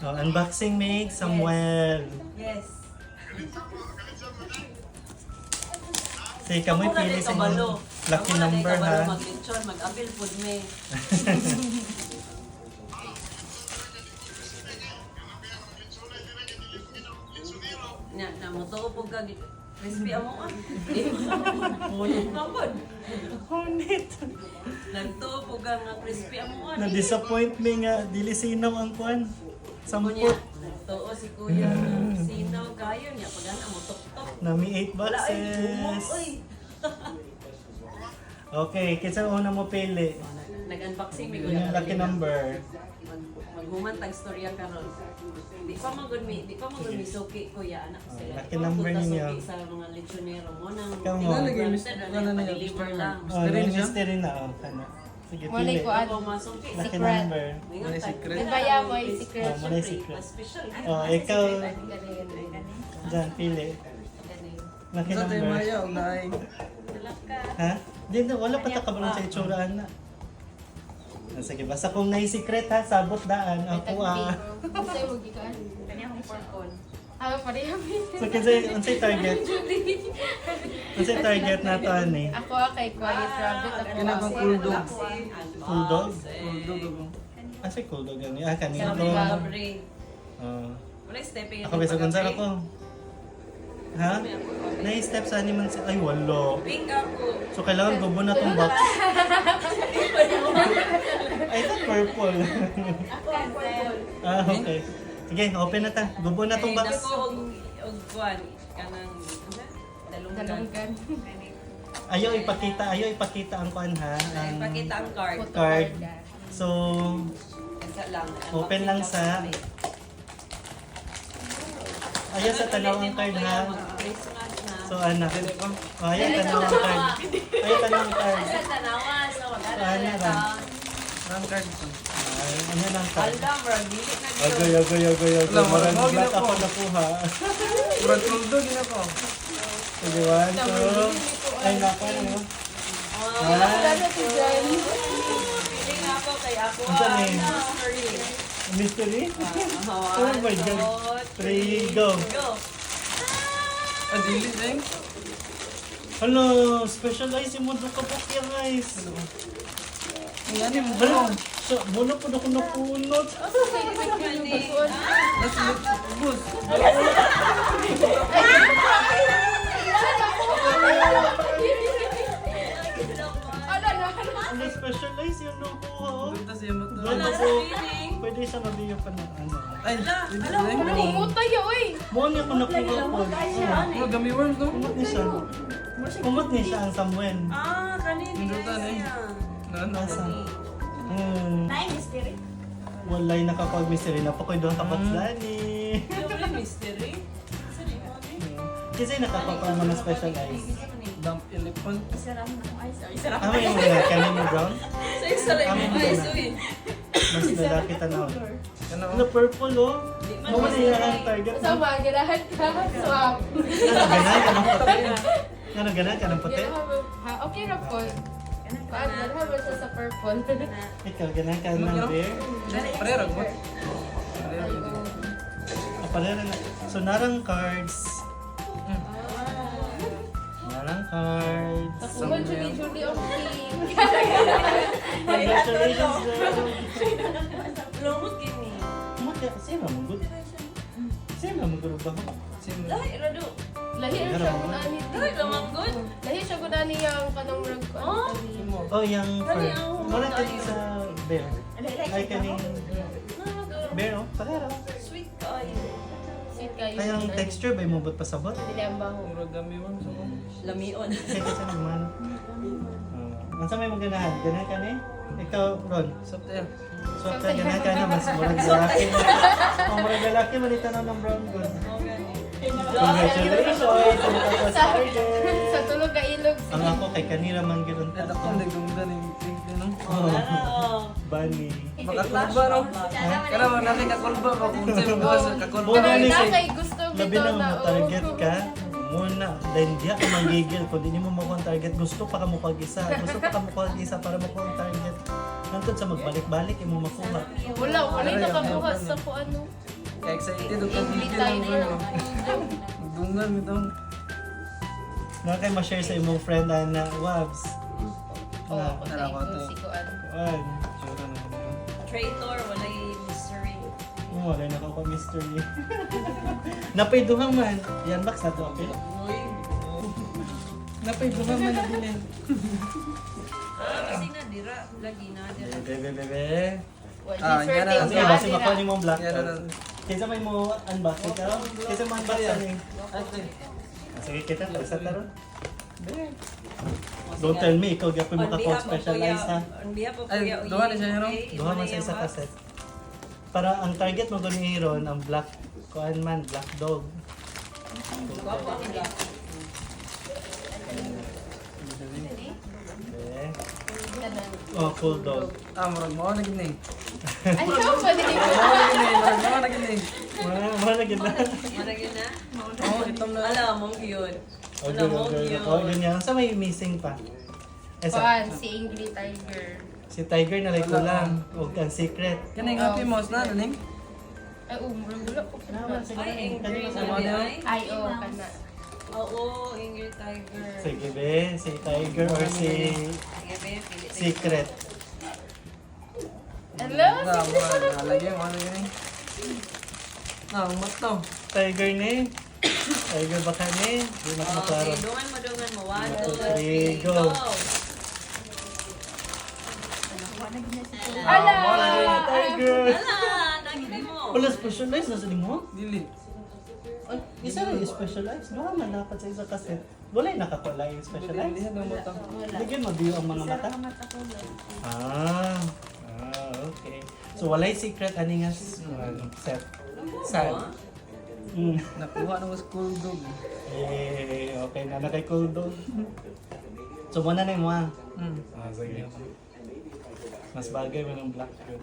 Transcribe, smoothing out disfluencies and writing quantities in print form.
Oh, unboxing Meg Samuel. Yes. Sige, kamoy pili sa inyong lucky number ha. Mag-lechon, mag-apil food me. Na mo to po ka crispy amo ah. Hunit naman. Hunit. Nagtuo po ka nga crispy amo ah. Na-disappoint me nga, dili sinaw ang kwan. Kunya, Sampot. nagtuo si kuya na sinaw kayo niya. Pag mo tok-tok. Nami 8 Wala ay gumok boxes. oy. Okay, kinsa una mo pili? Nag-unboxing mi Yung lucky number. Maghuman tag storya karon. Di pa magud mi suki kuya anak sila. Lucky number ninyo. Suki sa mga lechonero mo nang Ikaw mo. deliver lang. Oh, may mystery na oh, kana. Sige, Mulay pili. ko Ako masuki. Lucky Secret. number. May secret. Nabaya mo yung secret. Oh, muna yung secret. Special. Oh, ikaw, Galing. dyan, pili. Lucky Ito tayo number. maya, ulay. Ha? Di na, wala pa takabalon sa itsuraan na. Ah, sige, basta kung nai-secret ha, sabot daan. Ako Kasi mo gikaan. Kanya akong porkon. Ah, pareho. So, unsay target? Unsay target na to, ani? Ako kay Quiet Rabbit. Ako Kinakang cool dog. Cool dog? Cool dog ako. Asa cool dog gani? Ah, kanino Sabi to. ba, Bre? Ah. Wala stepping. Ako bisa gonzalo ko. Ha? Nai-step sa animan si... Ay, wala. Pink ako. So, kailangan gubo na tong box. Ay, ito purple. Ako ang porkon. Ah, okay. Sige, open na ta. Gubo na tong box. Ako og kuan kanang dalunggan. Dalunggan. Ayaw ipakita ang kuan ha. Ang Ipakita ang card. card. So, Isa lang. open lang sa... Ayaw sa tanaw ang card ha. Christmas na. So, anak. Ayaw tanaw ang card. Ayaw tanaw ang card. Sa tanawa, so Ano mag-alala ba? ka. Ang card ito. Ay, ano lang card? Alam, Ragili na Agoy, dito. agoy, agoy, agoy. Wala, Marang wala, black wala ako po. nakuha. Brad cool dog, yun ako. Sige, 1, 2. Ay, nako, ano? Wala na si Jen. Pili nga ako kay ako. Ang dami. Mystery. Mystery? Oh Oh my God. 3, go. Go. Ah, dili, Jeng. Hello, specialize mo doon ka po kaya guys. Ang ano mo Hala, ba? so, muna po na ko napunod. Mas bus. Ala na. Ano specialize yun nakuha oh. Punta siya mo to. Wala Wala po. sa feeling. Pwede siya mabigyan pa ng ano. Ay, dili, Jeng. Umutay ya, oy. Buwan niya ko nakuha po. Oh, gummy worms, no? Umot ni siya. Umot ni siya ang Samuel. Ah, kanini. Hindutan, eh. Ano? Nasa? Walay nakapag-mystery na po kayo doon tapos Dani. Double mystery. Saan yung ano? Kasi nakapag mga specialize. Dump elephant. Ah, may mga kanino brown? Sa isa lang Amin yung na. eyes, uy. Mas lalaki tanaw. Ano? Ano, purple oh. Mawala yung ang target mo. Sama, ganahan ka. Swap. Ganahan ka ng puti. Ganahan ka ng puti. Ha, okay na po. Ganahan ba siya sa purple? Ikaw, ganahan ka ng bear. Parera ko. Parera na. So, narang cards. Narang cards. Ako Julie of King. Congratulations, girl. Lumot kini. Mati, sino mo good? Sino mo good ba? Sino? Lahi, Rado. Lahi na siya kung ani. Lahi, lamang good. Lahi siya kung ani yung kanang rag ko. Oh? Oh, yung Dali, fur. ang Wala humana kaning yun. sa bear. Ay, kaning bear, oh. Parera. Sweet kayo. Sweet kayo. Ay, ang texture ba yung mabot pa sabot? Dili ang baho. Mura gummy worms ako. Lamion. Kasi kasi naman. Ang sa may maganahan, ganahan ka ni? Ikaw, Ron. Saptel. So, ka ganahan ka na, mas murag lalaki. Ang murag lalaki, malita na ng brown gold. Congratulations! Tapos target! Sa tulog ka ilog. Ang ako kay kanira man ganoon. At ako nagdunggan yung pink din, no? Oh, Bunny. Makakulba, no? Kaya mo natin kakulba ba kung sa'yo mo sa kakulba. Buwan Pero ni na say, kay gusto labi bitaw na na. mo target ka. Muna, dahil di ka magigil. Kung di mo makuha ang target, gusto pa ka mo pag-isa. Gusto pa ka mo pag-isa para makuha ang target. Nantod sa magbalik-balik, imo makuha. Wala, wala nakabuhat sa ko ano. Excited ako Angry video lang Tiger. ko. Dungan ito. Na kayo ma-share sa imong friend na Wabs. Oo, Na, kung Tara, tayo kote. si Kuan. kuan. Tsura na mo. Traitor, wala mystery. Wala na ako mystery. Napayduhang man. Yan, Max, na to, okay? Napayduhang man na bilin. Kasi na, dira. Lagi na, dira. Bebe, bebe. Well, Ah, this yan na, birthday Sige, na, basi dira. makuha niyo mong black. Yan na. Kaysa may mo unbox ito. Kaysa mo unbox Yan. yan eh. Ate. Sige, kita. Isa taro. Don't tell me, ikaw gyapon maka-specialize ha. On behalf of Ay, Kuya Uy, duha na siya, Hero? okay, Duha man sa isa kaset. Para ang target mo gani hero ang black kuan man, black dog. Gwapo ang ila. Okay. Tanan. Oh, cool dog. Ah, murag mo na gini. Ay, ikaw ba din? Murag mo na gini. Wala gina. Maragin na? Oh, itom na. Alam, mong cute. Oh, Alam, mong oh, cute. ganyan. Sa may missing pa. Esa, Kuan, si Angry Tiger. si Tiger na like ko lang. O ang secret. Kaning happy mouse na, naning. Ay, murag wala ko. Ay, angry Sa na mga- di ay. Ay, oo, kana. Oo, angry tiger. Sige be, si Tiger or si Sige, be, pili tayo. Secret. Hello? Na, murag nalagay mo na gini. Na, umat to. Tiger ni. Tiger baka ni. Di mas Okay, maklaro. dungan mo. 1, 2, 3, 3, go. go! Ala! Tiger! Ala, nagili mo. Wala specialized na sa mo? Dili. Ay, isa rin yung specialized. Baka man dapat sa isa kasi. Wala yung nakakulay yung Dili specialized. na mo to. Bigyan mo view ang mga mata. Ah, okay. So wala yung secret ani nga set. Sad. Mm. Nakuha na mo school dog. Eh, okay na na kay cool dog. So muna na mo ah. Hmm. Ah, sige. Mas bagay mo ng black yun.